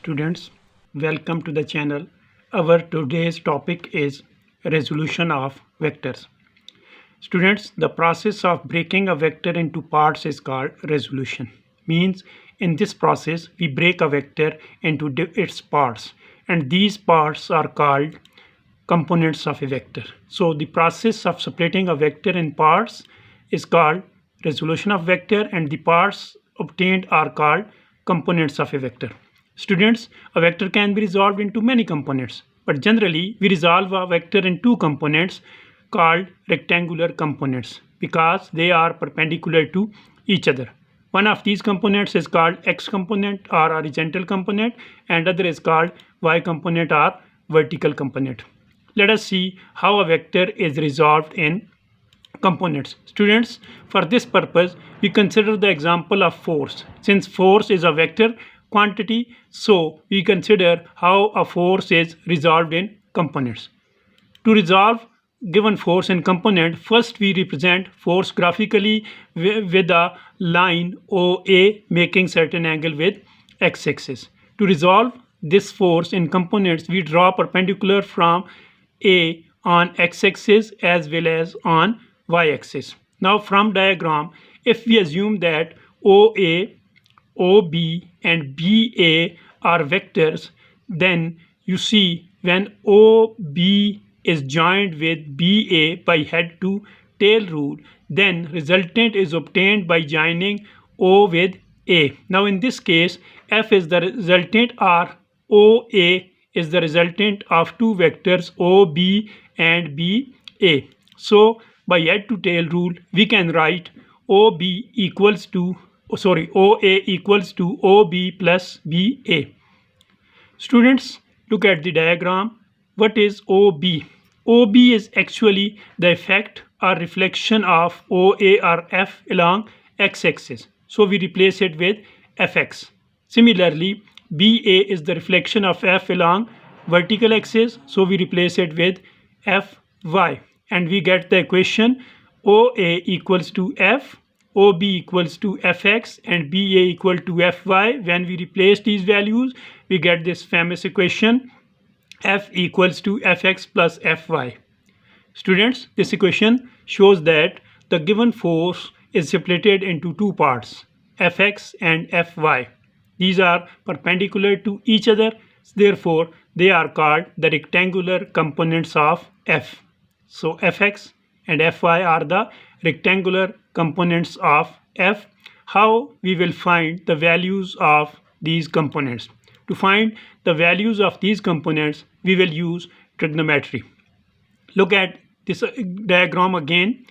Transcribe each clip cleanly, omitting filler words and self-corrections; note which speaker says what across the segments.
Speaker 1: Students, welcome to the channel. Our today's topic is resolution of vectors. Students, the process of breaking a vector into parts is called resolution. Means in this process we break a vector into its parts, and these parts are called components of a vector. So the process of splitting a vector in parts is called resolution of vector, and the parts obtained are called components of a vector. Students, a vector can be resolved into many components, but generally we resolve a vector in two components called rectangular components because they are perpendicular to each other. One of these components is called x component or horizontal component, and other is called y component or vertical component. Let us see how a vector is resolved in components. Students, for this purpose we consider the example of force. Since force is a vector quantity, so we consider how a force is resolved in components. To resolve given force in component, first we represent force graphically with a line OA making certain angle with x-axis. To resolve this force in components, we draw perpendicular from A on x-axis as well as on y-axis. Now from diagram, if we assume that OA, OB and BA are vectors, then you see when OB is joined with BA by head to tail rule, then resultant is obtained by joining O with A. Now in this case, F is the resultant or OA is the resultant of two vectors OB and BA. So by head to tail rule, we can write OA equals to OB plus BA. Students, look at the diagram. What is OB? OB is actually the effect or reflection of OA or F along x-axis. So we replace it with Fx. Similarly, BA is the reflection of F along vertical axis. So we replace it with Fy. And we get the equation OA equals to F, OB equals to Fx, and BA equal to Fy. When we replace these values, we get this famous equation F equals to Fx plus Fy. Students, this equation shows that the given force is separated into two parts, Fx and Fy. These are perpendicular to each other, therefore they are called the rectangular components of F. So Fx and Fy are the rectangular components of F. How we will find the values of these components? To find the values of these components, we will use trigonometry. Look at this diagram again.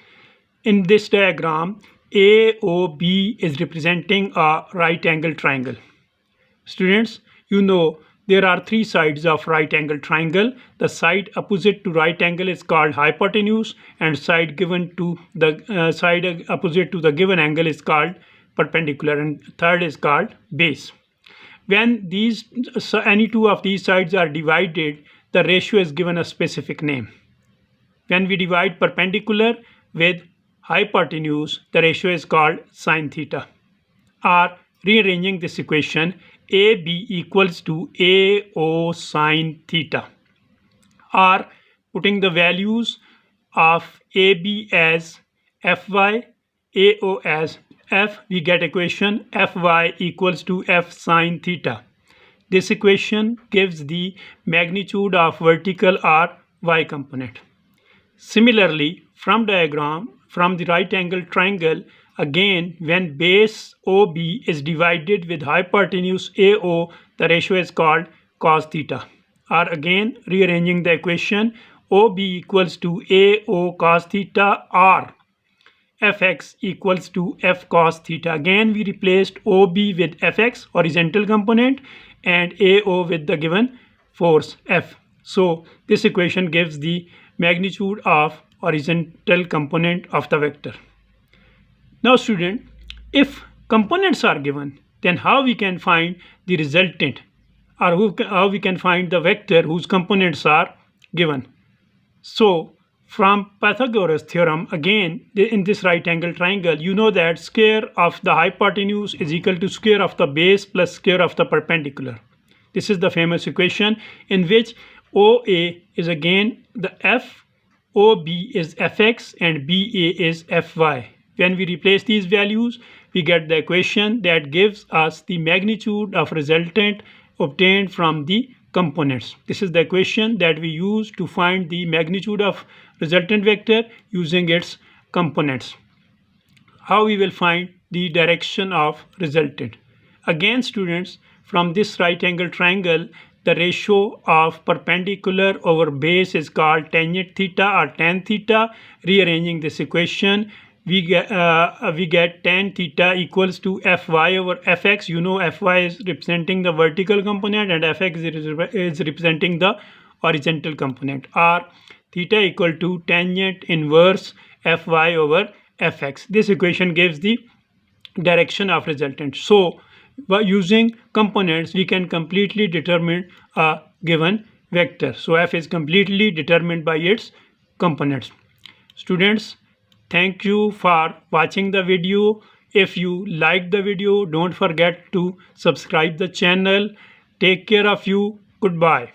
Speaker 1: In this diagram, AOB is representing a right angle triangle. Students, you know there are three sides of right angle triangle. The side opposite to right angle is called hypotenuse, and side given to the side opposite to the given angle is called perpendicular, and third is called base. When any two of these sides are divided, the ratio is given a specific name. When we divide perpendicular with hypotenuse, the ratio is called sine theta. Or rearranging this equation, AB equals to AO sine theta. Or putting the values of AB as Fy, AO as F, we get equation Fy equals to F sine theta. This equation gives the magnitude of vertical or y component. Similarly, from diagram, from the right angle triangle, again when base OB is divided with hypotenuse AO, the ratio is called cos theta. Or again rearranging the equation, OB equals to AO cos theta or Fx equals to F cos theta. Again we replaced OB with Fx, horizontal component, and AO with the given force F. So this equation gives the magnitude of horizontal component of the vector. Now student, if components are given, then how we can find the resultant, or how we can find the vector whose components are given? So from Pythagoras theorem, again in this right angle triangle, you know that square of the hypotenuse is equal to square of the base plus square of the perpendicular. This is the famous equation in which OA is again the F, OB is Fx, and BA is Fy. When we replace these values, we get the equation that gives us the magnitude of resultant obtained from the components. This is the equation that we use to find the magnitude of resultant vector using its components. How we will find the direction of resultant? Again, students, from this right angle triangle, the ratio of perpendicular over base is called tangent theta or tan theta. Rearranging this equation, we get tan theta equals to Fy over Fx. You know Fy is representing the vertical component and Fx is representing the horizontal component, or theta equal to tangent inverse Fy over Fx. This equation gives the direction of resultant. So by using components, we can completely determine a given vector. So F is completely determined by its components. Students, thank you for watching the video. If you liked the video, don't forget to subscribe the channel. Take care of you. Goodbye.